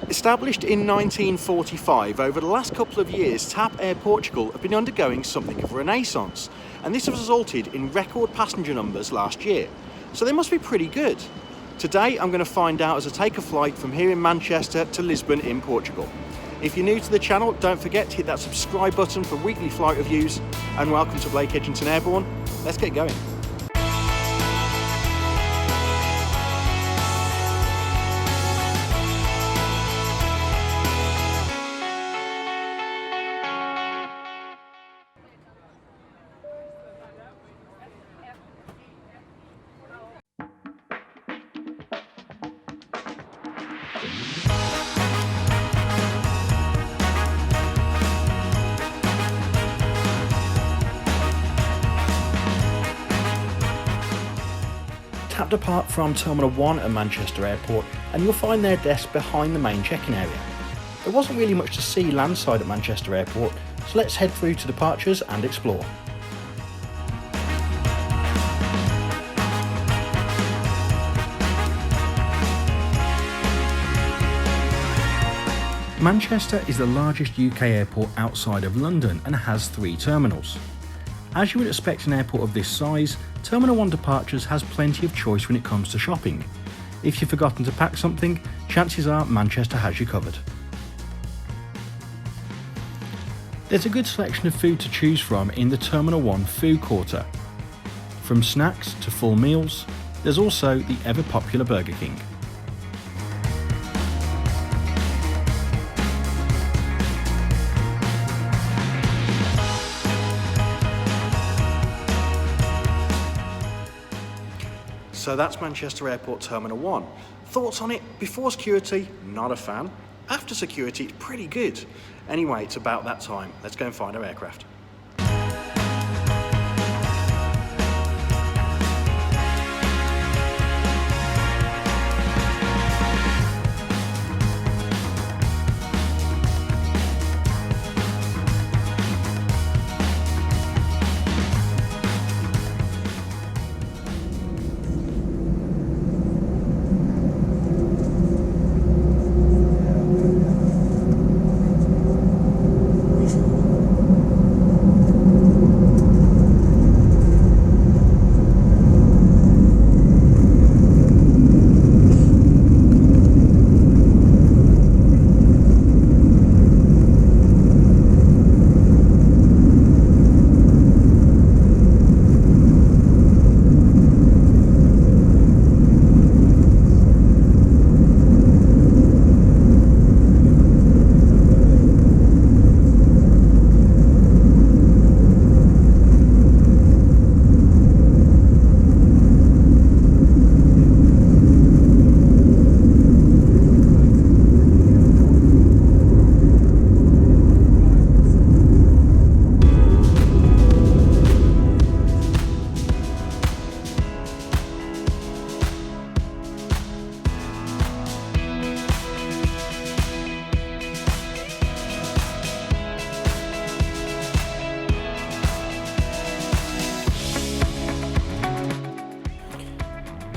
Established in 1945, over the last couple of years, TAP Air Portugal have been undergoing something of a renaissance, and this has resulted in record passenger numbers last year, so they must be pretty good. Today I'm going to find out as I take a flight from here in Manchester to Lisbon in Portugal. If you're new to the channel, don't forget to hit that subscribe button for weekly flight reviews, and welcome to Blake Edgington Airborne. Let's get going. TAP depart from Terminal 1 at Manchester Airport, and you'll find their desk behind the main check-in area. There wasn't really much to see landside at Manchester Airport, so let's head through to departures and explore. Manchester is the largest UK airport outside of London and has 3 terminals. As you would expect an airport of this size, Terminal 1 Departures has plenty of choice when it comes to shopping. If you've forgotten to pack something, chances are Manchester has you covered. There's a good selection of food to choose from in the Terminal 1 food quarter. From snacks to full meals, there's also the ever popular Burger King. So that's Manchester Airport Terminal 1. Thoughts on it? Before security, not a fan. After security, it's pretty good. Anyway, it's about that time. Let's go and find our aircraft.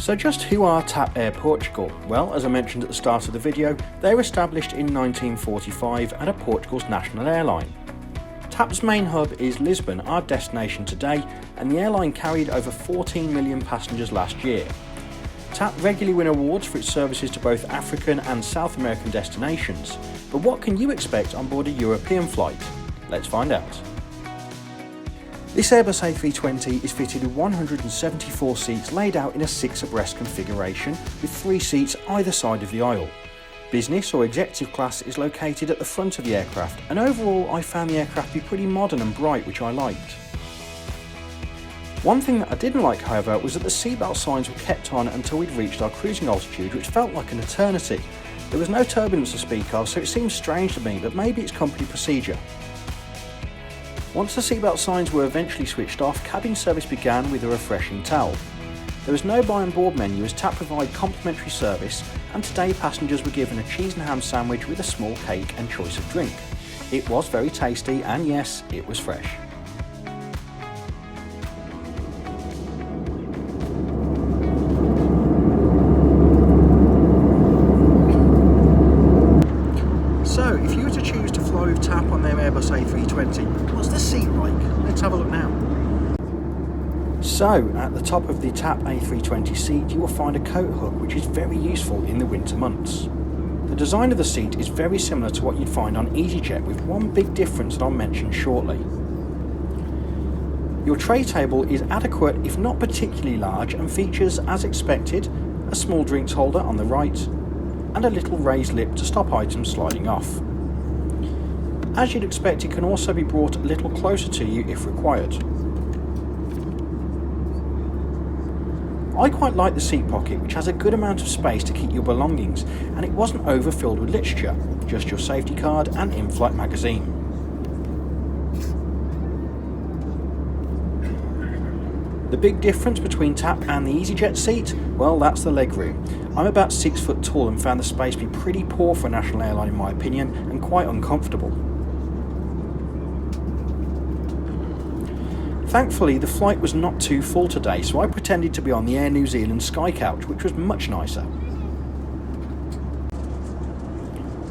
So just who are TAP Air Portugal? Well, as I mentioned at the start of the video, they were established in 1945 and are Portugal's national airline. TAP's main hub is Lisbon, our destination today, and the airline carried over 14 million passengers last year. TAP regularly win awards for its services to both African and South American destinations, but what can you expect on board a European flight? Let's find out. This Airbus A320 is fitted with 174 seats laid out in a 6 abreast configuration with 3 seats either side of the aisle. Business or executive class is located at the front of the aircraft, and overall I found the aircraft to be pretty modern and bright, which I liked. One thing that I didn't like, however, was that the seatbelt signs were kept on until we'd reached our cruising altitude, which felt like an eternity. There was no turbulence to speak of, so it seemed strange to me, but maybe it's company procedure. Once the seatbelt signs were eventually switched off, cabin service began with a refreshing towel. There was no buy on board menu as TAP provide complimentary service, and today passengers were given a cheese and ham sandwich with a small cake and choice of drink. It was very tasty, and yes, it was fresh. TAP on their Airbus A320. What's the seat like? Let's have a look now. So, at the top of the TAP A320 seat, you will find a coat hook, which is very useful in the winter months. The design of the seat is very similar to what you'd find on EasyJet, with one big difference that I'll mention shortly. Your tray table is adequate, if not particularly large, and features, as expected, a small drinks holder on the right, and a little raised lip to stop items sliding off. As you'd expect, it can also be brought a little closer to you if required. I quite like the seat pocket, which has a good amount of space to keep your belongings, and it wasn't overfilled with literature, just your safety card and in-flight magazine. The big difference between TAP and the EasyJet seat, well, that's the legroom. I'm about 6 foot tall and found the space to be pretty poor for a national airline in my opinion, and quite uncomfortable. Thankfully, the flight was not too full today, so I pretended to be on the Air New Zealand Sky Couch, which was much nicer.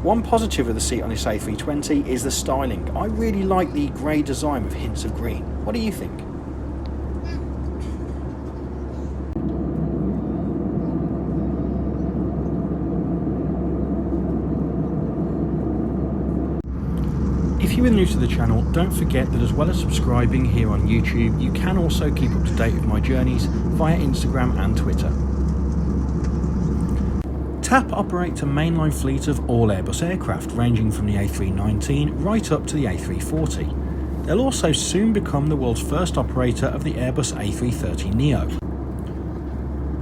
One positive of the seat on this A320 is the styling. I really like the grey design with hints of green. What do you think? If you are new to the channel, don't forget that as well as subscribing here on YouTube, you can also keep up to date with my journeys via Instagram and Twitter. TAP operates a mainline fleet of all Airbus aircraft, ranging from the A319 right up to the A340. They'll also soon become the world's first operator of the Airbus A330neo.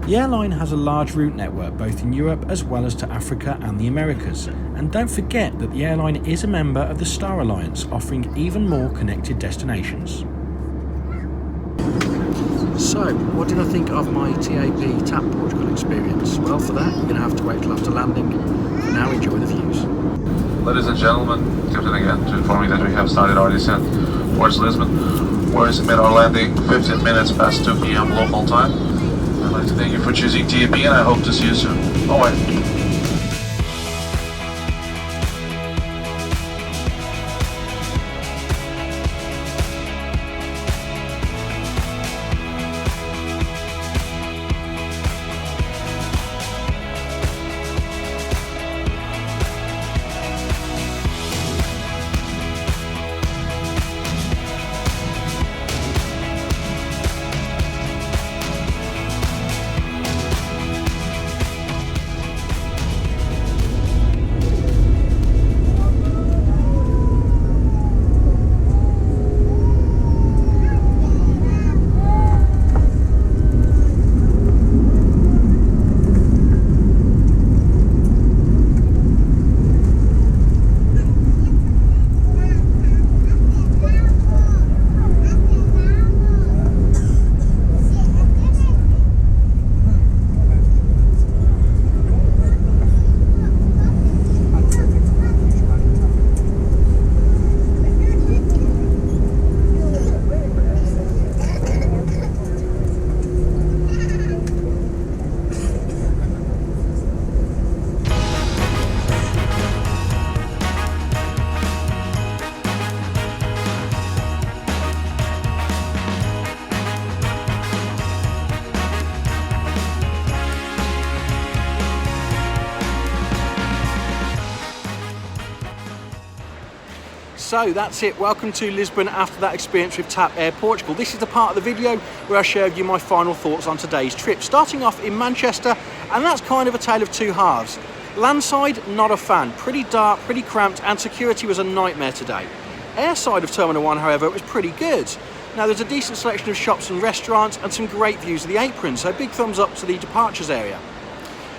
The airline has a large route network both in Europe as well as to Africa and the Americas, and don't forget that the airline is a member of the Star Alliance, offering even more connected destinations. So, what did I think of my TAP Portugal experience? Well, for that, you're going to have to wait till after landing. For now, enjoy the views. Ladies and gentlemen, Captain again to inform you that we have started our descent towards Lisbon, where we made our landing 15 minutes past 2 p.m. local time. I'd like to thank you for choosing TAP, and I hope to see you soon. Bye-bye. So that's it, welcome to Lisbon after that experience with TAP Air Portugal. This is the part of the video where I share with you my final thoughts on today's trip. Starting off in Manchester, and that's kind of a tale of two halves. Landside, not a fan, pretty dark, pretty cramped, and security was a nightmare today. Airside of Terminal 1, however, was pretty good. Now there's a decent selection of shops and restaurants and some great views of the apron, so big thumbs up to the departures area.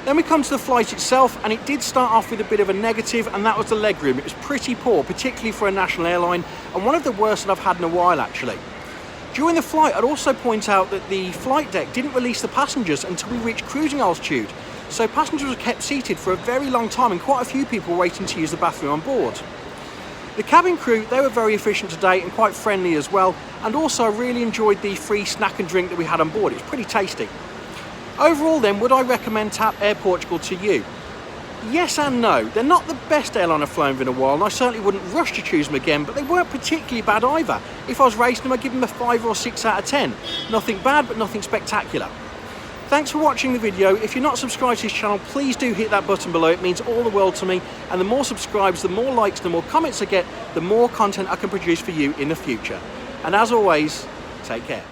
Then we come to the flight itself, and it did start off with a bit of a negative, and that was the legroom. It was pretty poor, particularly for a national airline, and one of the worst that I've had in a while actually. During the flight, I'd also point out that the flight deck didn't release the passengers until we reached cruising altitude, so passengers were kept seated for a very long time, and quite a few people were waiting to use the bathroom on board. The cabin crew, they were very efficient today and quite friendly as well, and also I really enjoyed the free snack and drink that we had on board. It was pretty tasty. Overall then, would I recommend TAP Air Portugal to you? Yes and no. They're not the best airline I've flown with in a while, and I certainly wouldn't rush to choose them again, but they weren't particularly bad either. If I was racing them, I'd give them a 5 or 6 out of 10. Nothing bad, but nothing spectacular. Thanks for watching the video. If you're not subscribed to this channel, please do hit that button below. It means all the world to me, and the more subscribes, the more likes, the more comments I get, the more content I can produce for you in the future. And as always, take care.